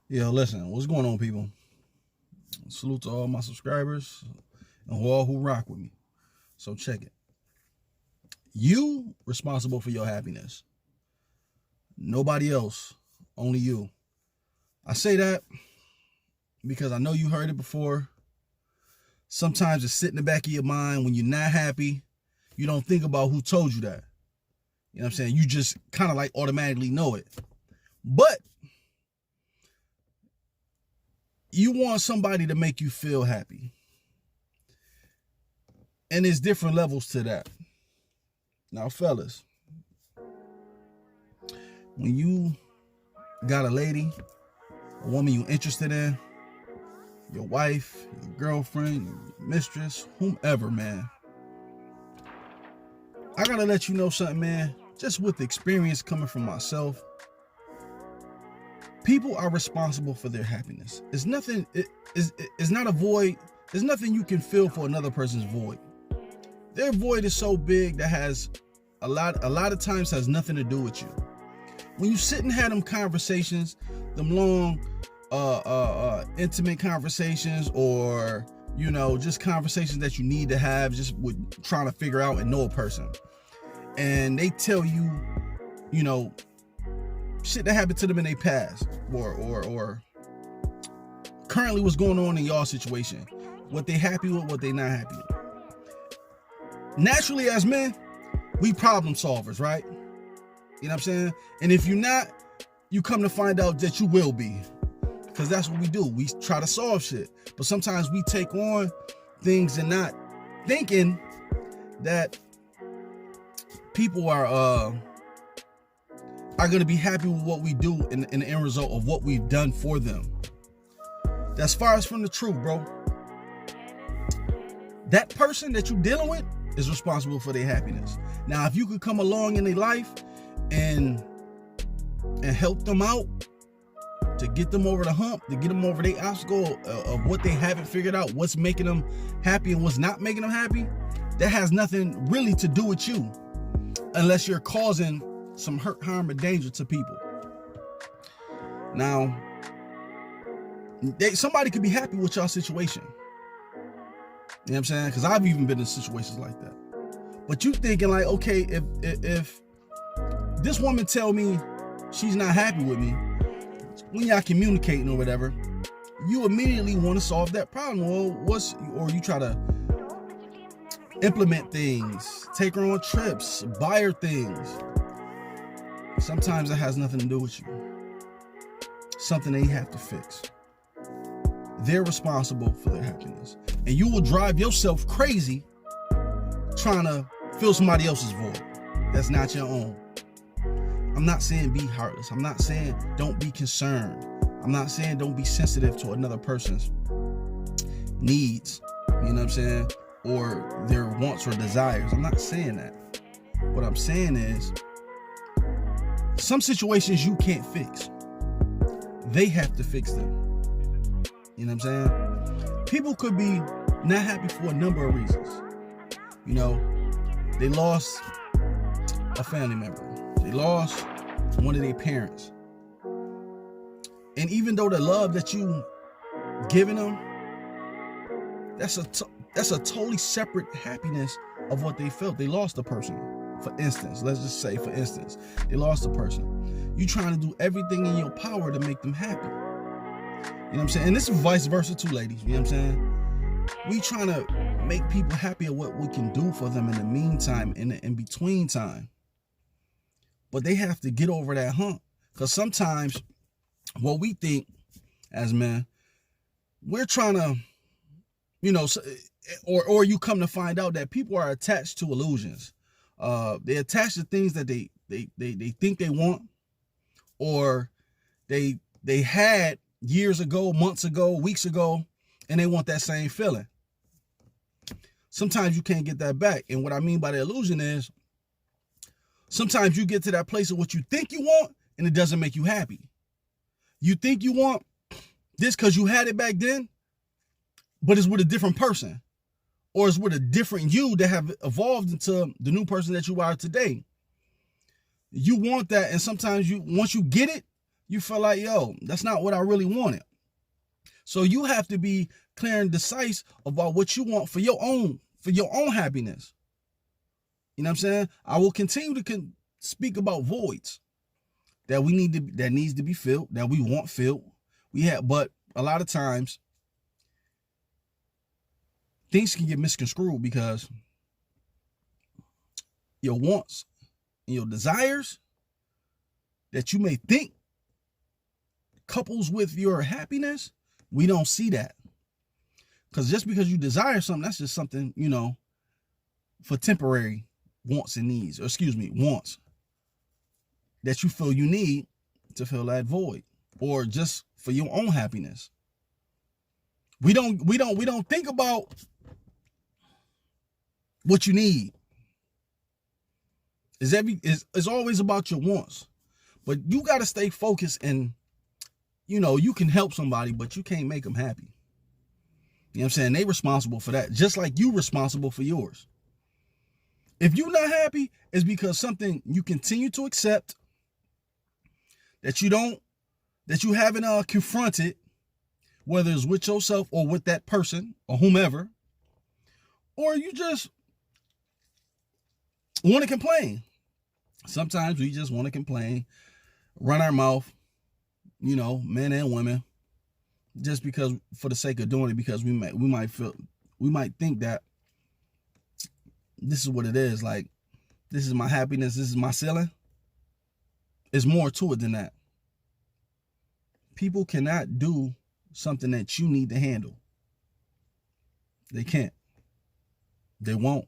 Yo, listen, what's going on, people? Salute to all my subscribers and all who rock with me. So check it. You responsible for your happiness. Nobody else, only you. I say that because I know you heard it before. Sometimes it's sit in the back of your mind when you're not happy. You don't think about who told you that. You know what I'm saying? You just kind of like automatically know it. But you want somebody to make you feel happy. And there's different levels to that. Now, fellas, when you got a lady, a woman you interested in, your wife, your girlfriend, your mistress, whomever, man, I gotta let you know something, man. Just with experience coming from myself, people are responsible for their happiness. It's nothing. It's not a void. There's nothing you can fill for another person's void. Their void is so big that has a lot of times has nothing to do with you. When you sit and have them conversations, them long, intimate conversations, or just conversations that you need to have, just with trying to figure out and know a person, and they tell you, shit that happened to them in their past, or currently what's going on in y'all situation, what they happy with, what they not happy with. Naturally, as men, we problem solvers, right? You know what I'm saying? And if you're not, you come to find out that you will be, because that's what we do. We try to solve shit, but sometimes we take on things and not thinking that people are going to be happy with what we do in the end result of what we've done for them. That's far as from the truth, bro. That person that you're dealing with is responsible for their happiness. Now, if you could come along in their life and help them out to get them over the hump, to get them over their obstacle of what they haven't figured out, what's making them happy and what's not making them happy, that has nothing really to do with you, unless you're causing some hurt, harm, or danger to people. Now, somebody could be happy with your situation. You know what I'm saying? Because I've even been in situations like that. But you thinking like, okay, if this woman tell me she's not happy with me, when y'all communicating or whatever, you immediately want to solve that problem. Or you try to implement things, take her on trips, buy her things. Sometimes it has nothing to do with you. Something they have to fix. They're responsible for their happiness. And you will drive yourself crazy trying to fill somebody else's void that's not your own. I'm not saying be heartless. I'm not saying don't be concerned. I'm not saying don't be sensitive to another person's needs, you know what I'm saying, or their wants or desires. I'm not saying that. What I'm saying is, some situations you can't fix. They have to fix them. You know what I'm saying? People could be not happy for a number of reasons. They lost a family member. They lost one of their parents. And even though the love that you giving them, that's a totally separate happiness of what they felt. They lost a person. For instance, let's just say, they lost a person. You trying to do everything in your power to make them happy. You know what I'm saying? And this is vice versa too, ladies. You know what I'm saying? We trying to make people happy at what we can do for them in the meantime, in the in-between time. But they have to get over that hump. Because sometimes what we think as men, we're trying to, or you come to find out that people are attached to illusions. They attach to things that they think they want, or they had years ago, months ago, weeks ago, and they want that same feeling. Sometimes you can't get that back. And what I mean by the illusion is, sometimes you get to that place of what you think you want, and it doesn't make you happy. You think you want this because you had it back then, but it's with a different person. Or it's with a different you that have evolved into the new person that you are today. You want that, and sometimes once you get it, You feel like, yo, that's not what I really wanted. So you have to be clear and decisive about what you want for your own happiness. You know what I'm saying? I will continue to speak about voids that needs to be filled, that we want filled. But a lot of times things can get misconstrued because your wants and your desires that you may think couples with your happiness, we don't see that. Because just because you desire something, that's just something, for temporary wants and needs, wants that you feel you need to fill that void, or just for your own happiness. We don't think about what you need. It's always about your wants. But you got to stay focused, and you can help somebody, but you can't make them happy. You know what I'm saying? They responsible for that, just like you responsible for yours. If you're not happy, it's because something you continue to accept that you haven't confronted, whether it's with yourself or with that person or whomever, or you just want to complain. Sometimes we just want to complain, run our mouth, men and women, just because, for the sake of doing it, because we might think that this is what it is. Like, this is my happiness, this is my ceiling. There's more to it than that. People cannot do something that you need to handle. They can't. They won't.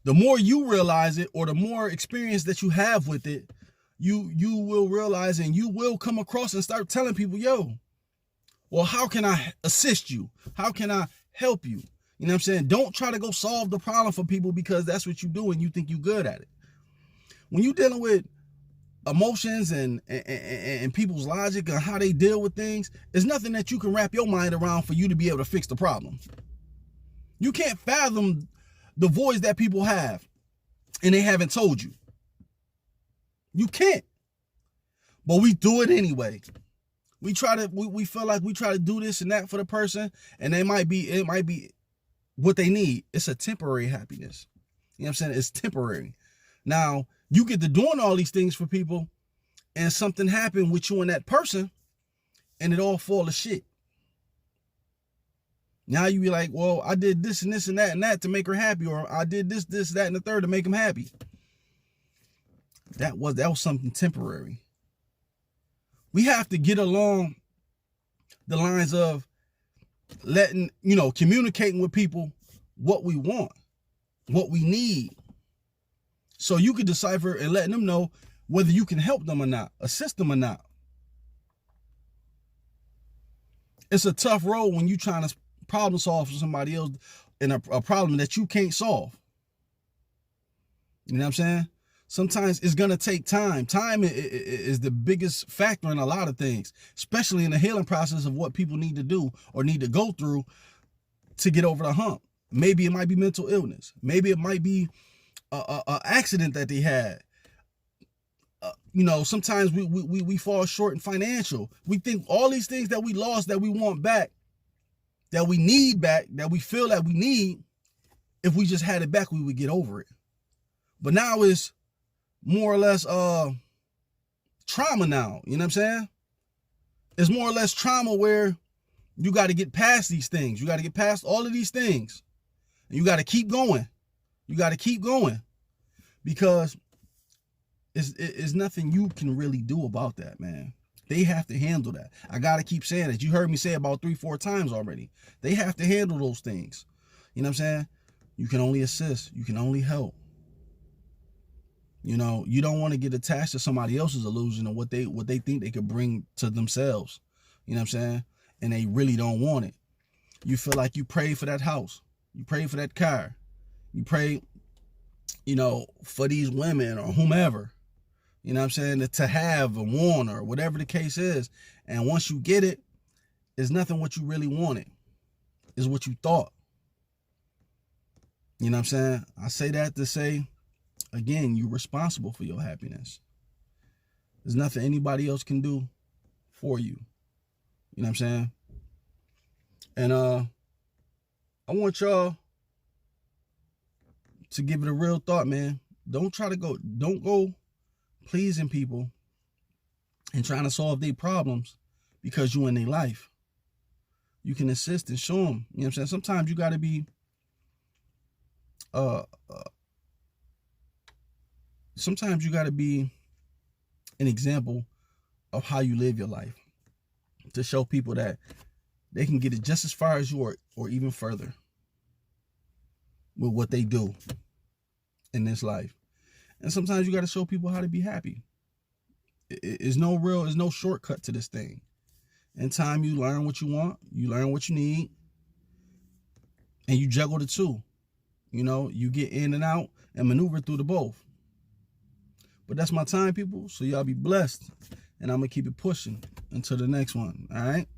The more you realize it, or the more experience that you have with it, you will realize, and you will come across and start telling people, yo, well, how can I assist you? How can I help you? You know what I'm saying? Don't try to go solve the problem for people because that's what you do and you think you're good at it. When you're dealing with emotions and people's logic and how they deal with things, there's nothing that you can wrap your mind around for you to be able to fix the problem. You can't fathom the voids that people have and they haven't told you. You can't. But we do it anyway. We feel like we try to do this and that for the person, and it might be what they need. It's a temporary happiness. You know what I'm saying? It's temporary. Now, you get to doing all these things for people, and something happened with you and that person, and it all fall to shit. Now you be like, well, I did this and this and that to make her happy, or I did this, that, and the third to make him happy. That was something temporary. We have to get along the lines of communicating with people what we want, what we need. So you can decipher and letting them know whether you can help them or not, assist them or not. It's a tough road when you're trying to problem solve for somebody else in a problem that you can't solve. You know what I'm saying? Sometimes it's going to take time. Time is the biggest factor in a lot of things, especially in the healing process of what people need to do or need to go through to get over the hump. Maybe it might be mental illness. Maybe it might be a accident that they had. Sometimes we fall short in financial. We think all these things that we lost, that we want back, that we need back, that we feel that we need, if we just had it back, we would get over it. But now it's more or less trauma now. You know what I'm saying? It's more or less trauma where you got to get past these things. You got to get past all of these things. And you got to keep going. You got to keep going. Because it's nothing you can really do about that, man. They have to handle that. I got to keep saying it. You heard me say it about 3-4 times already. They have to handle those things. You know what I'm saying? You can only assist. You can only help. You don't want to get attached to somebody else's illusion of what they think they could bring to themselves. You know what I'm saying? And they really don't want it. You feel like you prayed for that house. You prayed for that car. You pray, for these women or whomever. You know what I'm saying? To have or want or whatever the case is. And once you get it, it's nothing what you really wanted. It's what you thought. You know what I'm saying? I say that to say, again, you're responsible for your happiness. There's nothing anybody else can do for you. You know what I'm saying? And I want y'all to give it a real thought, man. Don't go pleasing people and trying to solve their problems because you in their life. You can assist and show them. You know what I'm saying? Sometimes you got to be sometimes you got to be an example of how you live your life, to show people that they can get it just as far as you or even further with what they do in this life. And sometimes you got to show people how to be happy. There's no shortcut to this thing. In time, you learn what you want, you learn what you need, and you juggle the two. You know, you get in and out and maneuver through the both. But that's my time, people. So y'all be blessed. And I'm going to keep it pushing until the next one. All right?